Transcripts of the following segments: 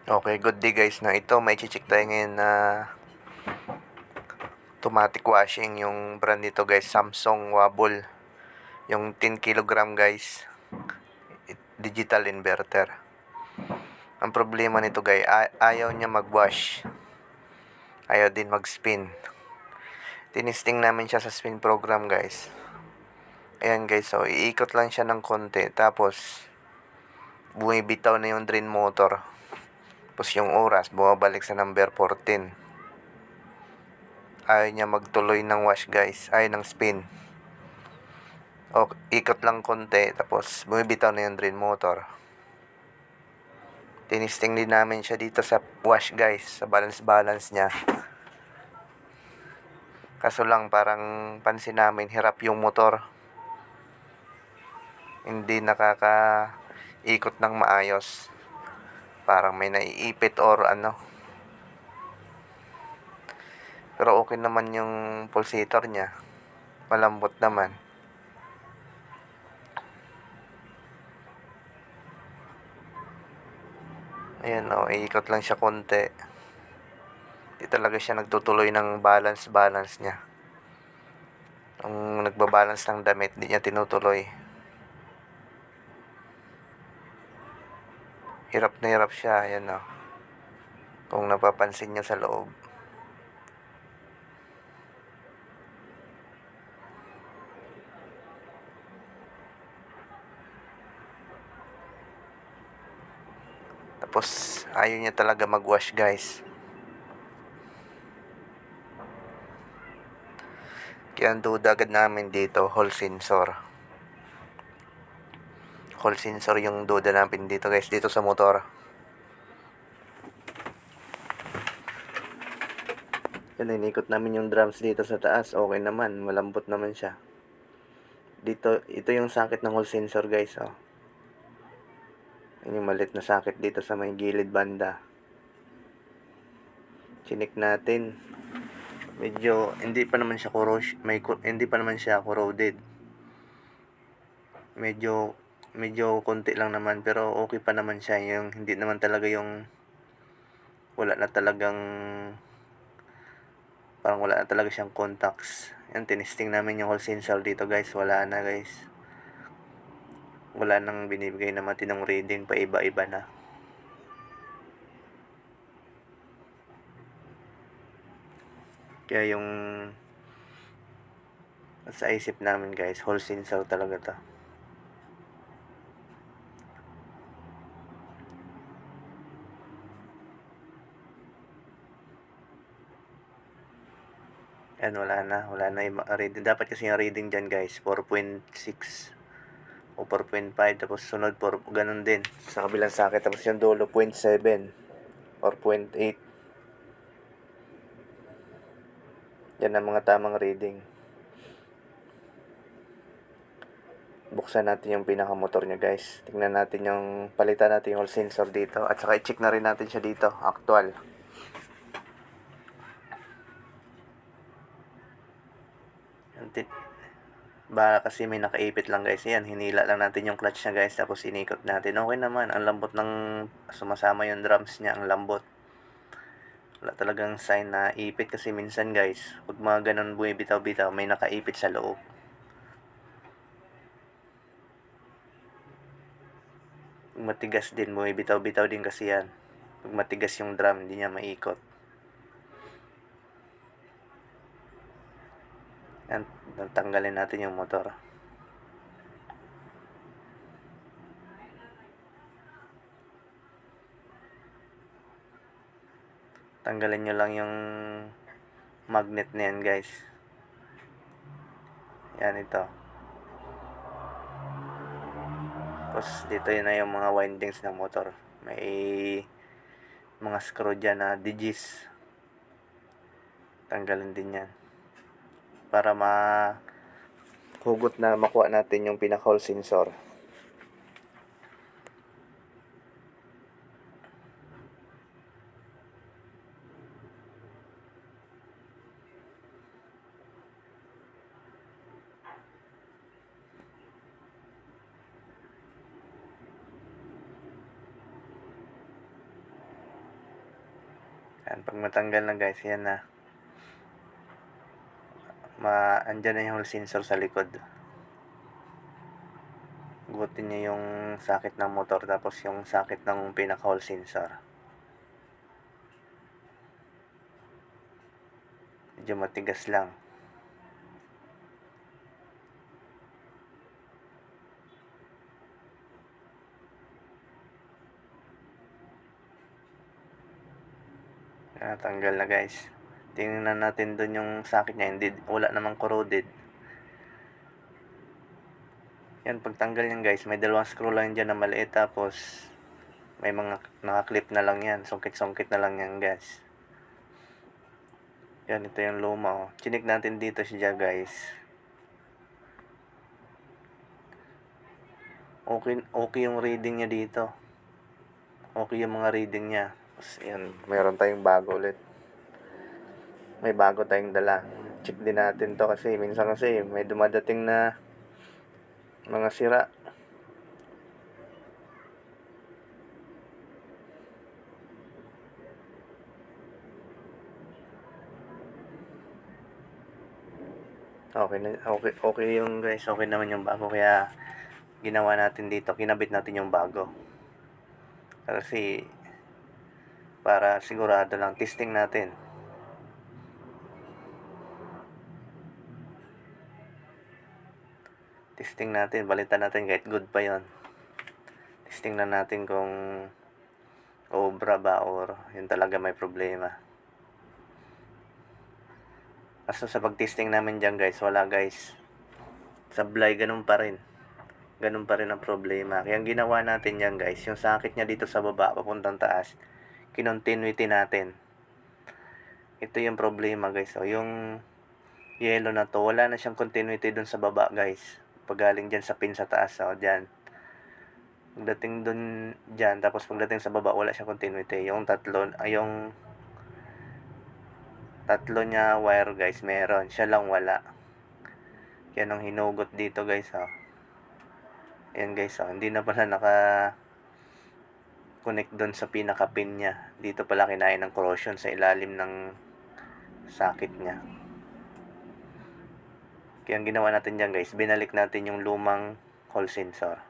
Okay, good day guys. Na ito, may check tayo ngayon na automatic washing. Yung brand nito guys, Samsung Wabble. Yung 10 kilogram guys, digital inverter. Ang problema nito guys, ayaw niya mag-wash. Ayaw din mag-spin. Tinisting namin siya sa spin program guys. Ayan guys, so iikot lang siya ng konti. Tapos, bumibitaw na yung drain motor. Tapos yung oras, bumabalik sa number 14. Ayaw niya magtuloy ng wash guys. Ayaw ng spin. O, ikot lang konti. Tapos bumibitaw na yung drain motor. Tinisting din namin siya dito sa wash guys. Sa balance niya. Kaso lang parang pansin namin hirap yung motor. Hindi nakaka-ikot ng maayos. Parang may naiipit or ano. Pero okay naman yung pulsator niya. Malambot naman. Ayan o, iikot lang siya konti. Di talaga siya nagtutuloy ng balance niya. Ang nagbabalance ng damit, di niya tinutuloy. Hirap na hirap siya, ayan o. Kung napapansin niyo sa loob. Tapos, ayaw niya talaga mag-wash guys. Kaya ang duda agad namin dito, hall sensor. Hall sensor yung duda namin dito guys, dito sa motor. Yan, inikot namin yung drums dito sa taas. Okay naman, malambot naman siya. Dito, ito yung sakit ng hall sensor guys. Oh. Yan yung malit na sakit dito sa may gilid banda. Chinik natin. Medyo hindi pa naman siya corroded. Medyo konti lang naman pero okay pa naman siya. Yung hindi naman talaga yung wala na talaga siyang contacts. Yan, tinisting namin yung hall sensor dito guys. Wala na guys. Wala nang binibigay na matinong reading, pa iba-iba na. Kaya yung sa isip namin guys, hall sensor talaga to. Yan, wala na yung reading. Dapat kasi yung reading dyan guys, 4.6 o 4.5, tapos sunod ganun din sa kabilang sakit, tapos yung dulo 0.7 or 0.8. Yan ang mga tamang reading. Buksan natin yung pinakamotor niya guys. Tingnan natin palitan natin yung hall sensor dito. At saka i-check na rin natin siya dito. Actual. Baka kasi may nakaipit lang guys. Yan, hinila lang natin yung clutch niya guys. Tapos inikot natin. Okay naman. Ang lambot ng sumasama yung drums niya. Ang lambot. Wala talagang sign na ipit kasi minsan guys. Pag mga ganun bumibitaw-bitaw, may nakaipit sa loob. Pag matigas din, bumibitaw-bitaw din kasi yan. Pag matigas yung drum, hindi niya maikot. Yan, tanggalin natin yung motor. Tanggalin nyo lang yung magnet na yan guys. Yan, ito. Tapos dito yun na yung mga windings ng motor. May mga screw dyan na digis. Tanggalin din yan. Para hugot na makuha natin yung pinaka-hall sensor. Yan, pag matanggal na guys, yan na. Andyan na yung hole sensor sa likod. Gutin niya yung sakit ng motor tapos yung sakit ng pinaka hole sensor. Medyo matigas lang. Tanggal na guys. Tingnan natin doon yung sakit niya. Hindi, wala namang corroded. Yan, pagtanggal yan guys, may dalawang screw lang dyan na maliit. Tapos, may mga nakaklip na lang yan. Sungkit-sungkit na lang yan guys. Yan, ito yung luma. Oh. Chinik natin dito siya guys. Okay yung reading niya dito. Okay yung mga reading niya. Tapos, yan, mayroon tayong bago ulit. May bago tayong dala. Check din natin to kasi minsan kasi may dumadating na mga sira. Okay yung guys, okay naman yung bago, kaya ginawa natin dito, kinabit natin yung bago. Kasi para sigurado lang, testing natin. Testing natin, balitan natin kahit good pa yon. Testing na natin kung obra ba or yun talaga may problema. Kaso sa pag-testing namin dyan guys, wala guys. Sablay, ganun pa rin. Ganun pa rin ang problema. Kaya ang ginawa natin yan guys, yung sakit niya dito sa baba, papuntang taas, kinontinuity natin. Ito yung problema guys. So, yung yellow na to, wala na siyang continuity dun sa baba guys. Pagaling dyan sa pin sa taas, so dyan. Pagdating dun dyan, tapos pagdating sa baba, wala siyang continuity. Yung tatlo niya wire guys, meron. Siya lang wala. Yan ang hinugot dito guys, oh. Ayan guys, oh. Hindi na pala connect doon sa pinaka pin niya. Dito pala kinain ng corrosion sa ilalim ng sakit niya. Kaya ang ginawa natin dyan guys, binalik natin yung lumang hole sensor.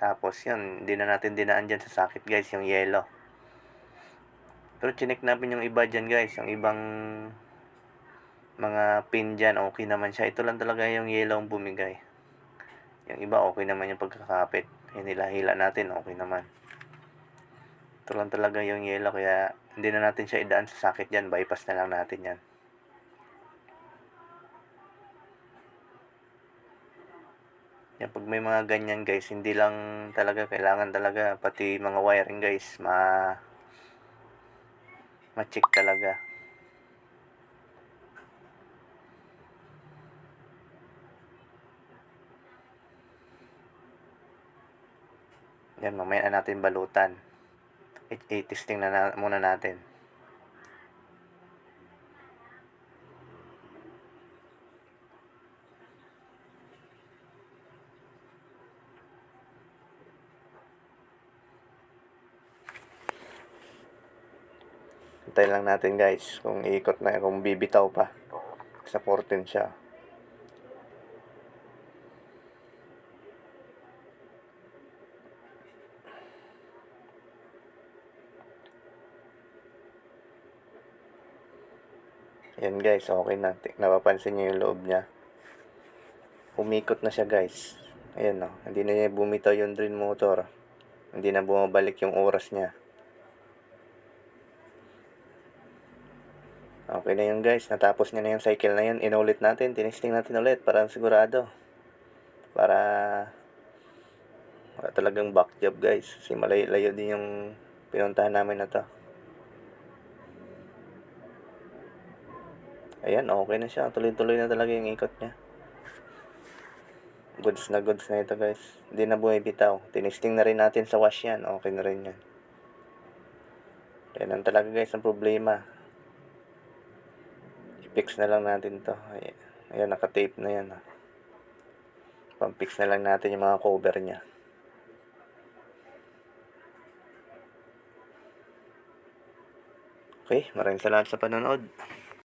Tapos yun, hindi na natin dinaan dyan sa sakit guys, yung yellow. Pero chinek namin yung iba dyan guys, yung ibang mga pin dyan, okay naman siya. Ito lang talaga yung yellow ang bumigay. Yung iba okay naman yung pagkakapit. Hinila-hila natin, okay naman. Ito lang talaga yung yellow, kaya hindi na natin siya idaan sa sakit dyan. Bypass na lang natin yan. Yan, pag may mga ganyan guys, hindi lang talaga, kailangan talaga, pati mga wiring guys, ma-check talaga. Yan, mamaya na natin balutan. I-testing na muna natin. Hintayin lang natin guys, kung iikot na, kung bibitaw pa. Sa 14 siya. Yan guys, okay na. Napapansin niyo yung loob niya. Umikot na siya guys. Ayan no, hindi na niya bumitaw yung drain motor. Hindi na bumabalik yung oras niya. Okay na yun guys, natapos niya na yung cycle na yun. Inulit natin, tinesting natin ulit para sigurado. Para wala talagang back job guys. Kasi malayo din yung pinuntahan namin na to. Ayan, okay na siya. Tuloy-tuloy na talaga yung ikot niya. Goods na ito guys. Hindi na bumibitaw. Tinesting na rin natin sa wash yan. Okay na rin yan. Yan ang talaga guys ang problema. I-fix na lang natin to. Ayan, naka-tape na yan. Pam-fix na lang natin yung mga cover niya. Okay, maraming salamat sa panonood.